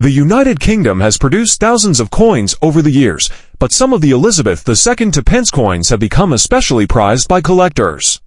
The United Kingdom has produced thousands of coins over the years, but some of the Elizabeth II Two Pence coins have become especially prized by collectors.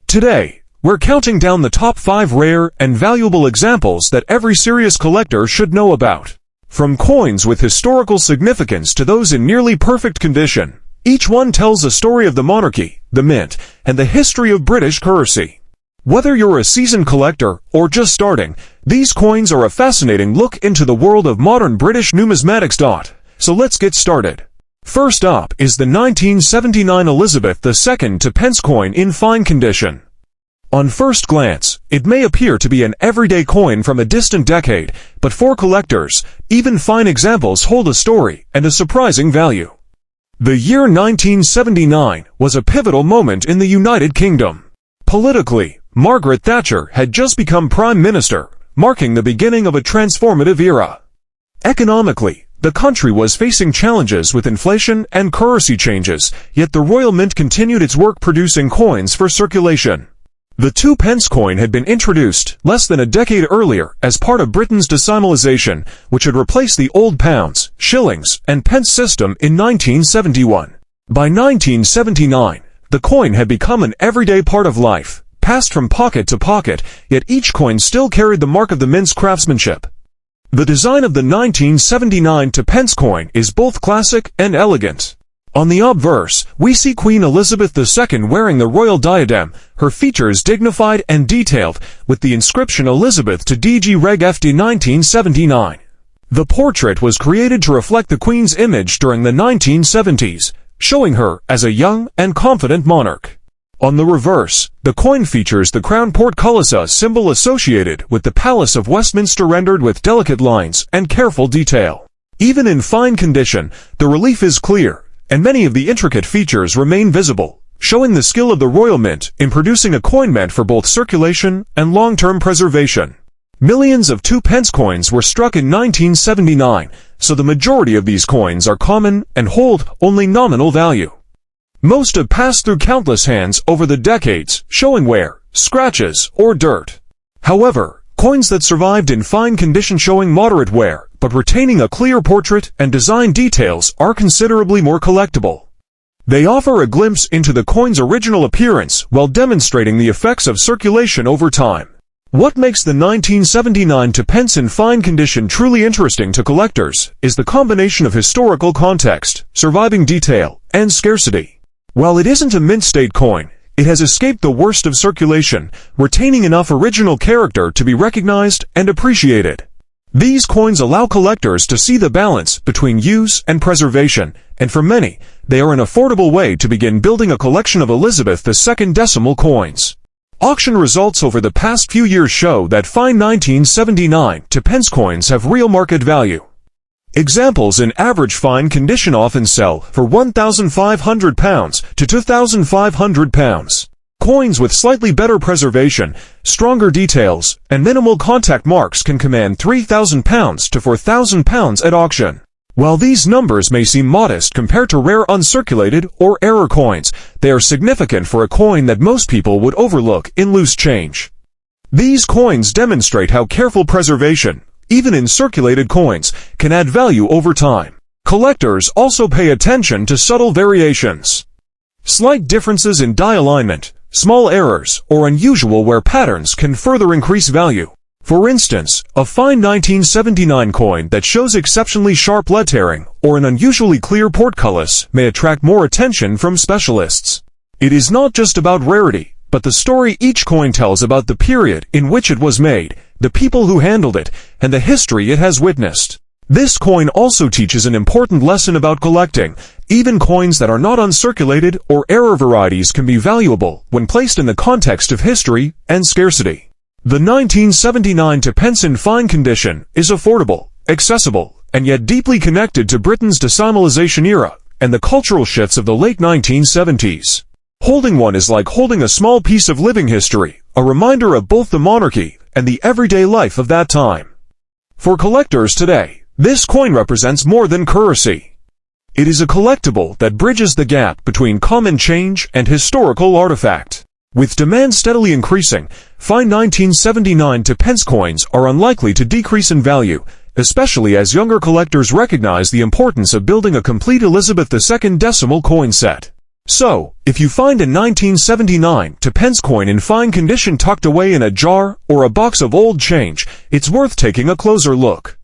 Today, we're counting down the top 5 rare and valuable examples that every serious collector should know about. From coins with historical significance to those in nearly perfect condition, each one tells a story of the monarchy, the mint, and the history of British currency. Whether you're a seasoned collector or just starting, these coins are a fascinating look into the world of modern British numismatics. So let's get started. First up is the 1979 Elizabeth II Two Pence coin in fine condition. On first glance, it may appear to be an everyday coin from a distant decade, but for collectors, even fine examples hold a story and a surprising value. The year 1979 was a pivotal moment in the United Kingdom. Politically, Margaret Thatcher had just become Prime Minister, marking the beginning of a transformative era. Economically, the country was facing challenges with inflation and currency changes, yet the Royal Mint continued its work producing coins for circulation. The Two Pence coin had been introduced less than a decade earlier as part of Britain's decimalisation, which had replaced the old pounds, shillings, and pence system in 1971. By 1979, the coin had become an everyday part of life, passed from pocket to pocket, yet each coin still carried the mark of the mint's craftsmanship. The design of the 1979 Two Pence coin is both classic and elegant. On the obverse, we see Queen Elizabeth II wearing the royal diadem, her features dignified and detailed, with the inscription Elizabeth to DG Reg FD 1979. The portrait was created to reflect the Queen's image during the 1970s, showing her as a young and confident monarch. On the reverse, the coin features the crown portcullis, a symbol associated with the Palace of Westminster, rendered with delicate lines and careful detail. Even in fine condition, the relief is clear, and many of the intricate features remain visible, showing the skill of the Royal Mint in producing a coin meant for both circulation and long-term preservation. Millions of Two Pence coins were struck in 1979, so the majority of these coins are common and hold only nominal value. Most have passed through countless hands over the decades, showing wear, scratches, or dirt. However, coins that survived in fine condition showing moderate wear, but retaining a clear portrait and design details, are considerably more collectible. They offer a glimpse into the coin's original appearance while demonstrating the effects of circulation over time. What makes the 1979 Two Pence in fine condition truly interesting to collectors is the combination of historical context, surviving detail, and scarcity. While it isn't a mint-state coin, it has escaped the worst of circulation, retaining enough original character to be recognized and appreciated. These coins allow collectors to see the balance between use and preservation, and for many, they are an affordable way to begin building a collection of Elizabeth II decimal coins. Auction results over the past few years show that fine 1979 Two Pence coins have real market value. Examples in average fine condition often sell for £1,500 to £2,500. Coins with slightly better preservation, stronger details, and minimal contact marks can command £3,000 to £4,000 at auction. While these numbers may seem modest compared to rare uncirculated or error coins, they are significant for a coin that most people would overlook in loose change. These coins demonstrate how careful preservation, even in circulated coins, can add value over time. Collectors also pay attention to subtle variations. Slight differences in die alignment, small errors, or unusual wear patterns can further increase value. For instance, a fine 1979 coin that shows exceptionally sharp lettering or an unusually clear portcullis may attract more attention from specialists. It is not just about rarity, but the story each coin tells about the period in which it was made, the people who handled it, and the history it has witnessed. This coin also teaches an important lesson about collecting. Even coins that are not uncirculated or error varieties can be valuable when placed in the context of history and scarcity. The 1979 Two Pence in fine condition is affordable, accessible, and yet deeply connected to Britain's decimalisation era and the cultural shifts of the late 1970s. Holding one is like holding a small piece of living history, a reminder of both the monarchy and the everyday life of that time. For collectors today, this coin represents more than currency. It is a collectible that bridges the gap between common change and historical artifact. With demand steadily increasing, fine 1979 Two Pence coins are unlikely to decrease in value, especially as younger collectors recognize the importance of building a complete Elizabeth II decimal coin set. So, if you find a 1979 2 pence coin in fine condition tucked away in a jar or a box of old change, it's worth taking a closer look.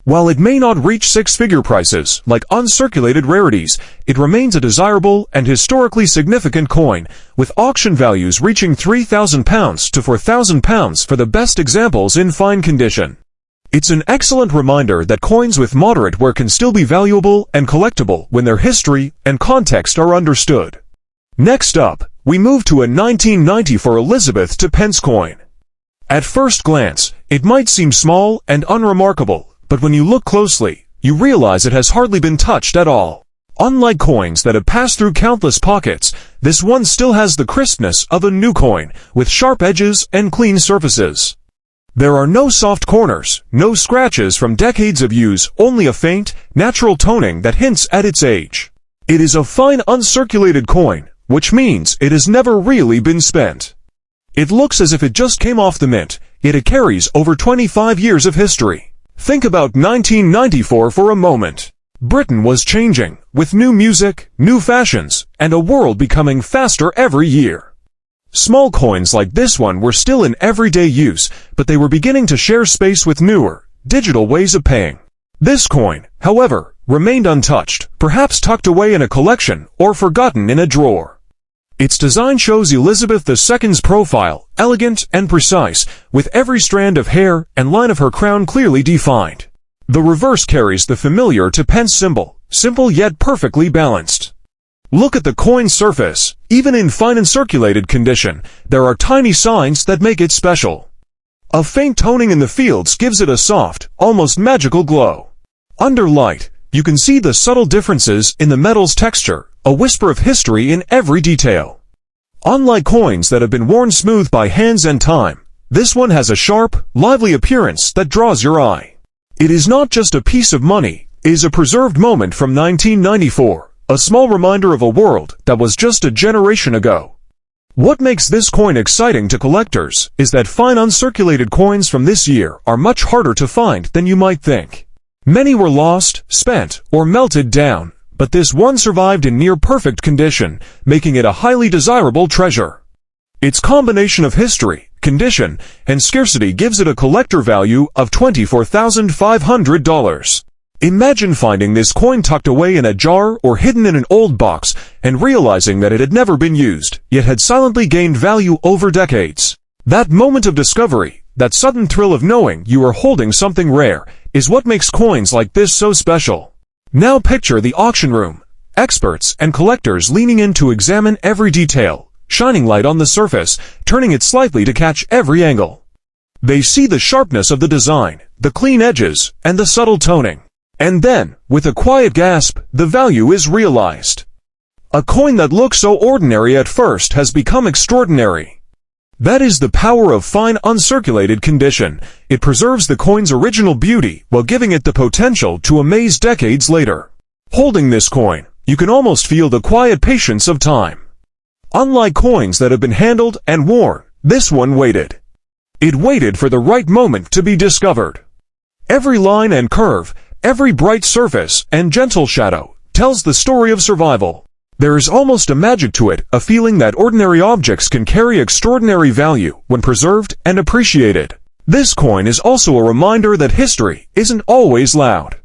While it may not reach six-figure prices like uncirculated rarities, it remains a desirable and historically significant coin, with auction values reaching £3,000 to £4,000 for the best examples in fine condition. It's an excellent reminder that coins with moderate wear can still be valuable and collectible when their history and context are understood. Next up, we move to a 1994 Elizabeth 2 pence coin. At first glance, it might seem small and unremarkable, but when you look closely, you realize it has hardly been touched at all. Unlike coins that have passed through countless pockets, this one still has the crispness of a new coin, with sharp edges and clean surfaces. There are no soft corners, no scratches from decades of use, only a faint, natural toning that hints at its age. It is a fine uncirculated coin, which means it has never really been spent. It looks as if it just came off the mint, yet it carries over 25 years of history. Think about 1994 for a moment. Britain was changing, with new music, new fashions, and a world becoming faster every year. Small coins like this one were still in everyday use, but they were beginning to share space with newer, digital ways of paying. This coin, however, remained untouched, perhaps tucked away in a collection or forgotten in a drawer. Its design shows Elizabeth II's profile, elegant and precise, with every strand of hair and line of her crown clearly defined. The reverse carries the familiar 2 pence symbol, simple yet perfectly balanced. Look at the coin surface. Even in fine uncirculated condition, there are tiny signs that make it special. A faint toning in the fields gives it a soft, almost magical glow. Under light, you can see the subtle differences in the metal's texture, a whisper of history in every detail. Unlike coins that have been worn smooth by hands and time, this one has a sharp, lively appearance that draws your eye. It is not just a piece of money, it is a preserved moment from 1994, a small reminder of a world that was just a generation ago. What makes this coin exciting to collectors is that fine uncirculated coins from this year are much harder to find than you might think. Many were lost, spent, or melted down, but this one survived in near-perfect condition, making it a highly desirable treasure. Its combination of history, condition, and scarcity gives it a collector value of $24,500. Imagine finding this coin tucked away in a jar or hidden in an old box, and realizing that it had never been used, yet had silently gained value over decades. That moment of discovery, that sudden thrill of knowing you are holding something rare, is what makes coins like this so special. Now picture the auction room, experts and collectors leaning in to examine every detail, shining light on the surface, turning it slightly to catch every angle. They see the sharpness of the design, the clean edges, and the subtle toning. And then, with a quiet gasp, the value is realized. A coin that looks so ordinary at first has become extraordinary. That is the power of fine uncirculated condition. It preserves the coin's original beauty while giving it the potential to amaze decades later. Holding this coin, you can almost feel the quiet patience of time. Unlike coins that have been handled and worn, this one waited. It waited for the right moment to be discovered. Every line and curve, every bright surface and gentle shadow tells the story of survival. There is almost a magic to it, a feeling that ordinary objects can carry extraordinary value when preserved and appreciated. This coin is also a reminder that history isn't always loud.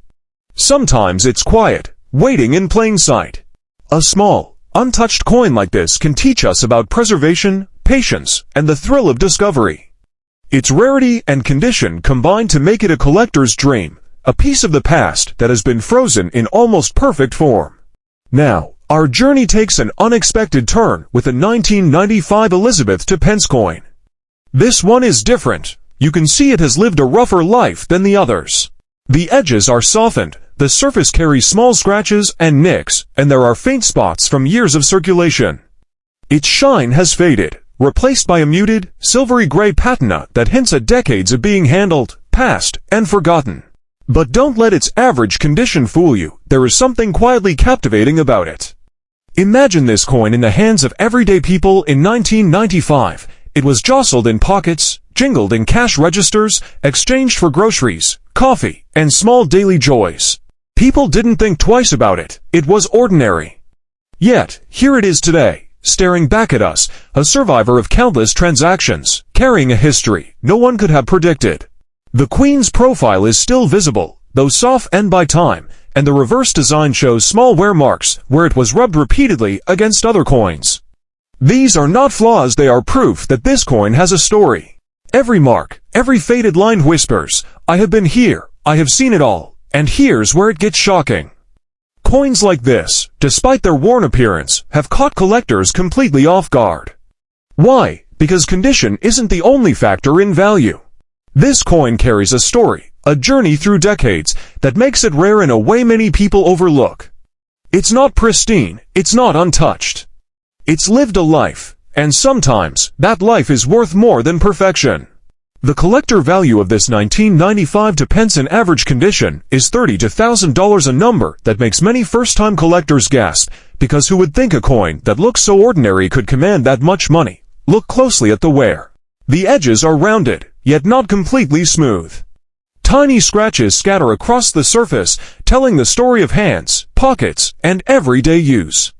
Sometimes it's quiet, waiting in plain sight. A small, untouched coin like this can teach us about preservation, patience, and the thrill of discovery. Its rarity and condition combine to make it a collector's dream, a piece of the past that has been frozen in almost perfect form. Now, our journey takes an unexpected turn with a 1995 Elizabeth 2 pence coin. This one is different. You can see it has lived a rougher life than the others. The edges are softened, the surface carries small scratches and nicks, and there are faint spots from years of circulation. Its shine has faded, replaced by a muted, silvery gray patina that hints at decades of being handled, passed, and forgotten. But don't let its average condition fool you. There is something quietly captivating about it. Imagine this coin in the hands of everyday people in 1995. It was jostled in pockets, jingled in cash registers, exchanged for groceries, coffee, and small daily joys. People didn't think twice about it. It was ordinary. Yet, here it is today, staring back at us, a survivor of countless transactions, carrying a history no one could have predicted. The Queen's profile is still visible, though softened by time, and the reverse design shows small wear marks where it was rubbed repeatedly against other coins. These are not flaws, they are proof that this coin has a story. Every mark, every faded line whispers, "I have been here, I have seen it all," and here's where it gets shocking. Coins like this, despite their worn appearance, have caught collectors completely off guard. Why? Because condition isn't the only factor in value. This coin carries a story, a journey through decades, that makes it rare in a way many people overlook. It's not pristine, it's not untouched. It's lived a life, and sometimes, that life is worth more than perfection. The collector value of this 1995 Two Pence in average condition is $30,000 to $1,000, a number that makes many first-time collectors gasp, because who would think a coin that looks so ordinary could command that much money? Look closely at the wear. The edges are rounded, yet not completely smooth. Tiny scratches scatter across the surface, telling the story of hands, pockets, and everyday use.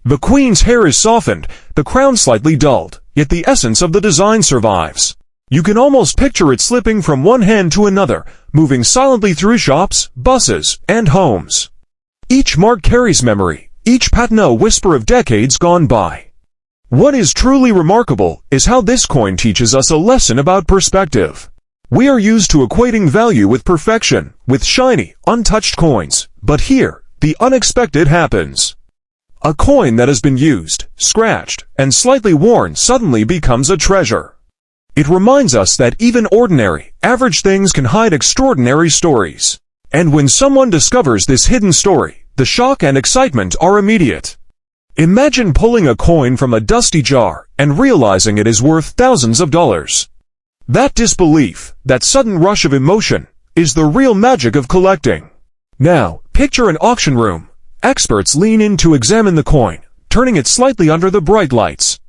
The Queen's hair is softened, the crown slightly dulled, yet the essence of the design survives. You can almost picture it slipping from one hand to another, moving silently through shops, buses, and homes. Each mark carries memory, each patina a whisper of decades gone by. What is truly remarkable is how this coin teaches us a lesson about perspective. We are used to equating value with perfection, with shiny, untouched coins, but here, the unexpected happens. A coin that has been used, scratched, and slightly worn suddenly becomes a treasure. It reminds us that even ordinary, average things can hide extraordinary stories. And when someone discovers this hidden story, the shock and excitement are immediate. Imagine pulling a coin from a dusty jar and realizing it is worth thousands of dollars. That disbelief, that sudden rush of emotion, is the real magic of collecting. Now, picture an auction room. Experts lean in to examine the coin, turning it slightly under the bright lights.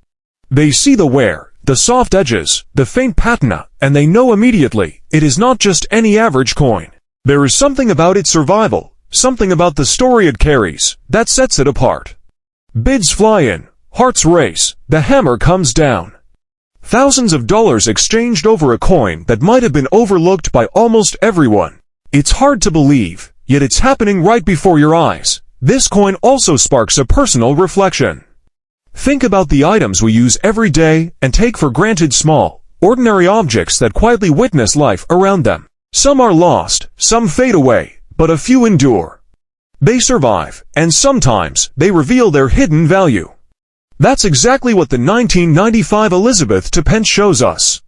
They see the wear, the soft edges, the faint patina, and they know immediately it is not just any average coin. There is something about its survival, something about the story it carries, that sets it apart. Bids fly in, hearts race, the hammer comes down. Thousands of dollars exchanged over a coin that might have been overlooked by almost everyone. It's hard to believe, yet it's happening right before your eyes. This coin also sparks a personal reflection. Think about the items we use every day and take for granted, small, ordinary objects that quietly witness life around them. Some are lost, some fade away, but a few endure. They survive, and sometimes they reveal their hidden value. That's exactly what the 1995 Elizabeth Two Pence shows us.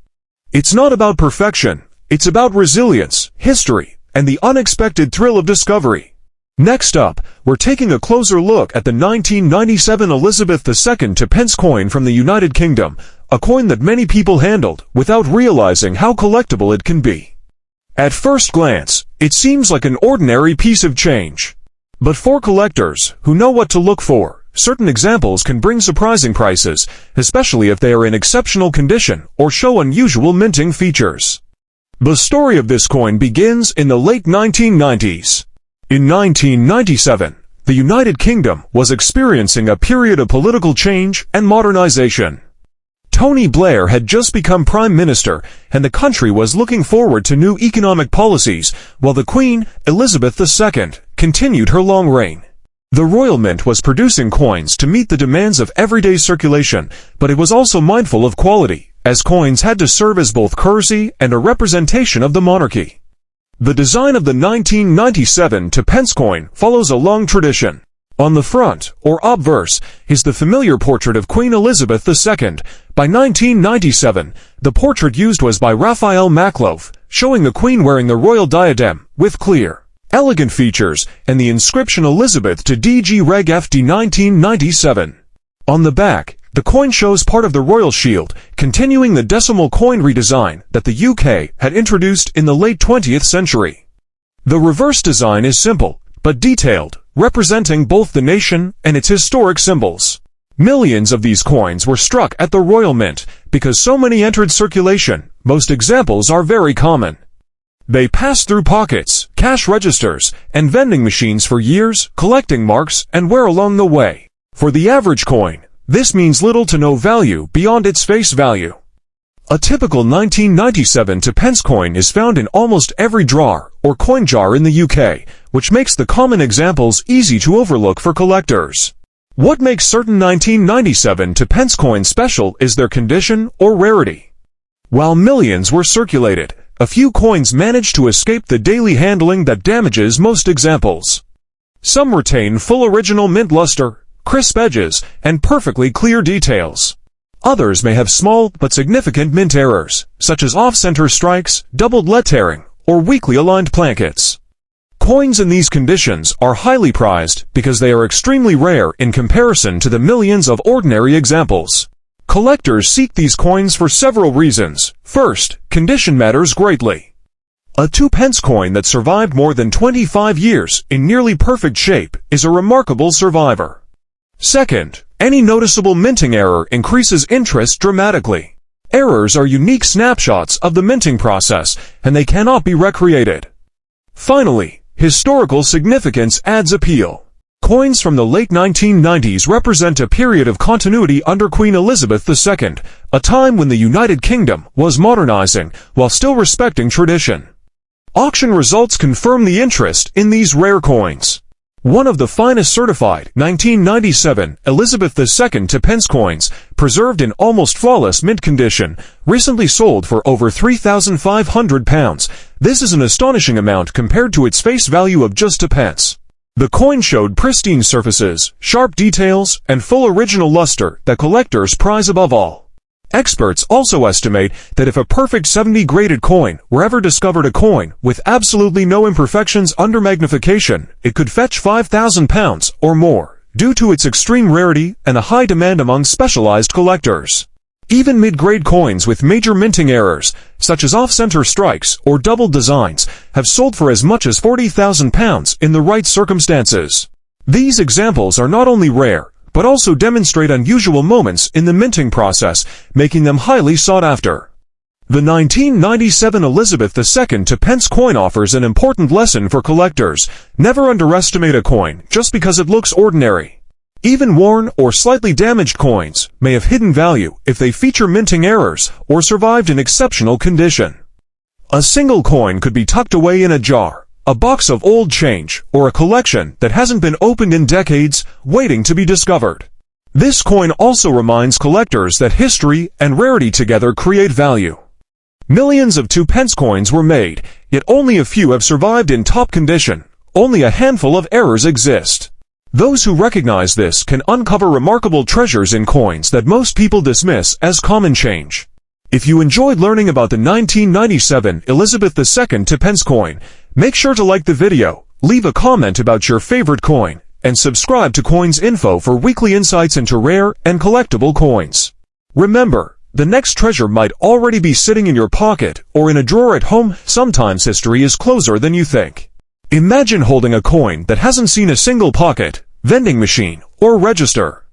It's not about perfection, it's about resilience, history, and the unexpected thrill of discovery. Next up, we're taking a closer look at the 1997 Elizabeth II Two Pence coin from the United Kingdom, a coin that many people handled without realizing how collectible it can be. At first glance, it seems like an ordinary piece of change. But for collectors who know what to look for, certain examples can bring surprising prices, especially if they are in exceptional condition or show unusual minting features. The story of this coin begins in the late 1990s. In 1997, the United Kingdom was experiencing a period of political change and modernization. Tony Blair had just become Prime Minister, and the country was looking forward to new economic policies, while the Queen, Elizabeth II, continued her long reign. The Royal Mint was producing coins to meet the demands of everyday circulation, but it was also mindful of quality, as coins had to serve as both currency and a representation of the monarchy. The design of the 1997 Two Pence coin follows a long tradition. On the front, or obverse, is the familiar portrait of Queen Elizabeth II. By 1997, the portrait used was by Raphael Makhlouf, showing the Queen wearing the royal diadem, with clear, elegant features, and the inscription Elizabeth to DG Reg FD 1997. On the back, the coin shows part of the royal shield, continuing the decimal coin redesign that the UK had introduced in the late 20th century. The reverse design is simple, but detailed, representing both the nation and its historic symbols. Millions of these coins were struck at the Royal Mint, because so many entered circulation. Most examples are very common. They pass through pockets, cash registers, and vending machines for years, collecting marks and wear along the way. For the average coin, this means little to no value beyond its face value. A typical 1997 2 pence coin is found in almost every drawer or coin jar in the UK, which makes the common examples easy to overlook for collectors. What makes certain 1997 2 pence coins special is their condition or rarity. While millions were circulated, a few coins managed to escape the daily handling that damages most examples. Some retain full original mint luster, crisp edges, and perfectly clear details. Others may have small but significant mint errors, such as off-center strikes, doubled lettering, or weakly aligned plankets. Coins in these conditions are highly prized because they are extremely rare in comparison to the millions of ordinary examples. Collectors seek these coins for several reasons. First, condition matters greatly. A 2 pence coin that survived more than 25 years in nearly perfect shape is a remarkable survivor. Second, any noticeable minting error increases interest dramatically. Errors are unique snapshots of the minting process, and they cannot be recreated. Finally, historical significance adds appeal. Coins from the late 1990s represent a period of continuity under Queen Elizabeth II, a time when the United Kingdom was modernizing while still respecting tradition. Auction results confirm the interest in these rare coins. One of the finest certified 1997 Elizabeth II 2 pence coins, preserved in almost flawless mint condition, recently sold for over £3,500. This is an astonishing amount compared to its face value of just 2 pence. The coin showed pristine surfaces, sharp details, and full original luster that collectors prize above all. Experts also estimate that if a perfect 70 graded coin were ever discovered, a coin with absolutely no imperfections under magnification, it could fetch £5,000 or more, due to its extreme rarity and a high demand among specialized collectors. Even mid-grade coins with major minting errors, such as off-center strikes or doubled designs, have sold for as much as £40,000 in the right circumstances. These examples are not only rare, but also demonstrate unusual moments in the minting process, making them highly sought after. The 1997 Elizabeth II 2 pence coin offers an important lesson for collectors. Never underestimate a coin just because it looks ordinary. Even worn or slightly damaged coins may have hidden value if they feature minting errors or survived in exceptional condition. A single coin could be tucked away in a jar, a box of old change, or a collection that hasn't been opened in decades, waiting to be discovered. This coin also reminds collectors that history and rarity together create value. Millions of 2 pence coins were made, yet only a few have survived in top condition. Only a handful of errors exist. Those who recognize this can uncover remarkable treasures in coins that most people dismiss as common change. If you enjoyed learning about the 1997 Elizabeth II 2 pence coin, make sure to like the video, leave a comment about your favorite coin, and subscribe to Coins Info for weekly insights into rare and collectible coins. Remember, the next treasure might already be sitting in your pocket or in a drawer at home. Sometimes history is closer than you think. Imagine holding a coin that hasn't seen a single pocket, vending machine, or register.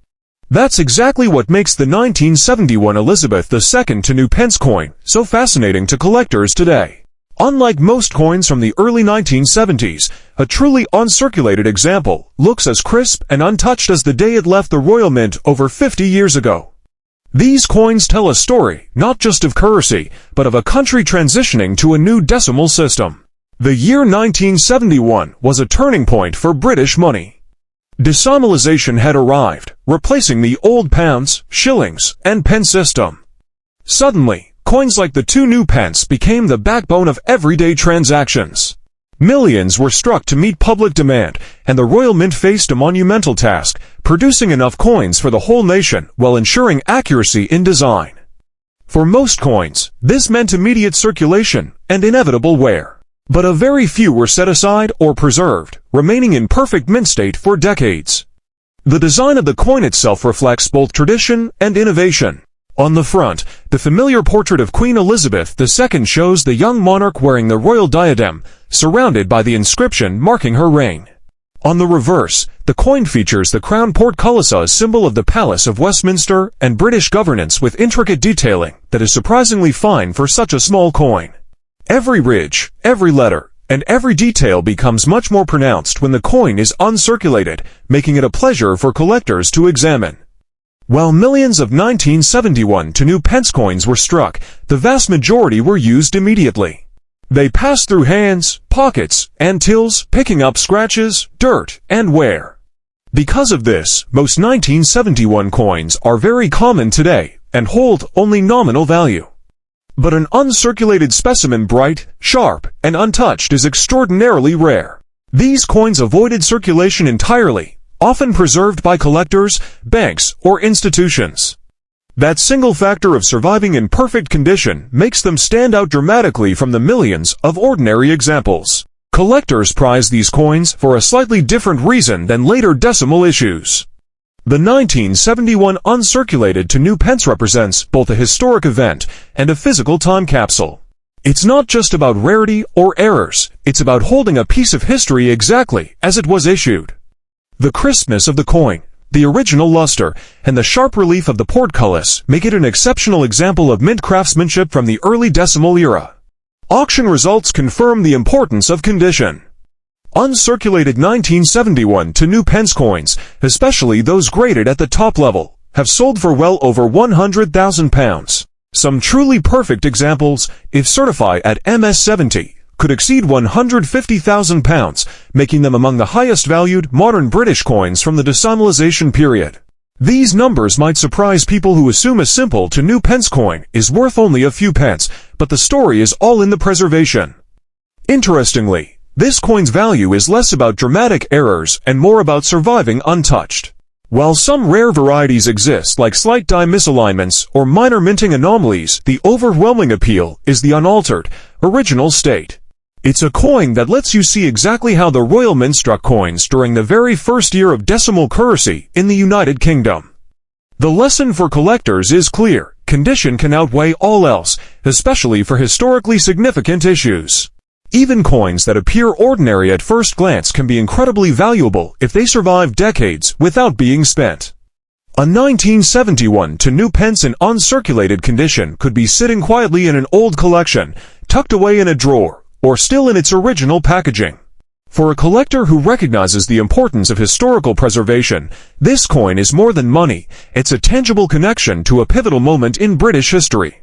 That's exactly what makes the 1971 Elizabeth II 2 pence coin so fascinating to collectors today. Unlike most coins from the early 1970s, a truly uncirculated example looks as crisp and untouched as the day it left the Royal Mint over 50 years ago. These coins tell a story not just of currency, but of a country transitioning to a new decimal system. The year 1971 was a turning point for British money. Decimalisation had arrived, replacing the old pounds, shillings, and pence system. Suddenly, coins like the 2 pence became the backbone of everyday transactions. Millions were struck to meet public demand, and the Royal Mint faced a monumental task, producing enough coins for the whole nation while ensuring accuracy in design. For most coins, this meant immediate circulation and inevitable wear. But a very few were set aside or preserved, remaining in perfect mint state for decades. The design of the coin itself reflects both tradition and innovation. On the front, the familiar portrait of Queen Elizabeth II shows the young monarch wearing the royal diadem, surrounded by the inscription marking her reign. On the reverse, the coin features the crown portcullis, a symbol of the Palace of Westminster and British governance, with intricate detailing that is surprisingly fine for such a small coin. Every ridge, every letter, and every detail becomes much more pronounced when the coin is uncirculated, making it a pleasure for collectors to examine. While millions of 1971 Two Pence coins were struck, the vast majority were used immediately. They passed through hands, pockets, and tills, picking up scratches, dirt, and wear. Because of this, most 1971 coins are very common today and hold only nominal value. But an uncirculated specimen bright, sharp, and untouched is extraordinarily rare. These coins avoided circulation entirely, often preserved by collectors, banks, or institutions. That single factor of surviving in perfect condition makes them stand out dramatically from the millions of ordinary examples. Collectors prize these coins for a slightly different reason than later decimal issues. The 1971 uncirculated Two Pence represents both a historic event and a physical time capsule. It's not just about rarity or errors, it's about holding a piece of history exactly as it was issued. The crispness of the coin, the original luster, and the sharp relief of the portcullis make it an exceptional example of mint craftsmanship from the early decimal era. Auction results confirm the importance of condition. Uncirculated 1971 Two Pence coins, especially those graded at the top level, have sold for well over £100,000. Some truly perfect examples, if certified at MS-70, could exceed £150,000, making them among the highest valued modern British coins from the decimalization period. These numbers might surprise people who assume a simple Two Pence coin is worth only a few pence, but the story is all in the preservation. Interestingly, this coin's value is less about dramatic errors and more about surviving untouched. While some rare varieties exist like slight die misalignments or minor minting anomalies, the overwhelming appeal is the unaltered, original state. It's a coin that lets you see exactly how the Royal Mint struck coins during the very first year of decimal currency in the United Kingdom. The lesson for collectors is clear: condition can outweigh all else, especially for historically significant issues. Even coins that appear ordinary at first glance can be incredibly valuable if they survive decades without being spent. A 1971 Two Pence in uncirculated condition could be sitting quietly in an old collection, tucked away in a drawer, or still in its original packaging. For a collector who recognizes the importance of historical preservation, this coin is more than money, it's a tangible connection to a pivotal moment in British history.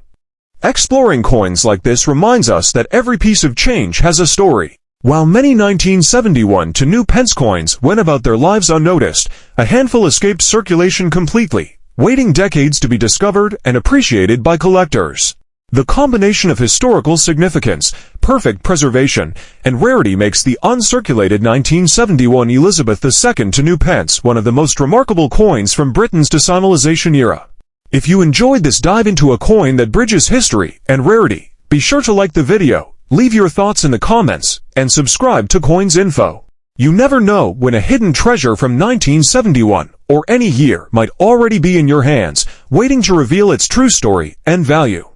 Exploring coins like this reminds us that every piece of change has a story. While many 1971 Two Pence coins went about their lives unnoticed, a handful escaped circulation completely, waiting decades to be discovered and appreciated by collectors. The combination of historical significance, perfect preservation, and rarity makes the uncirculated 1971 Elizabeth II Two Pence one of the most remarkable coins from Britain's decimalization era. If you enjoyed this dive into a coin that bridges history and rarity, be sure to like the video, leave your thoughts in the comments, and subscribe to Coins Info. You never know when a hidden treasure from 1971 or any year might already be in your hands, waiting to reveal its true story and value.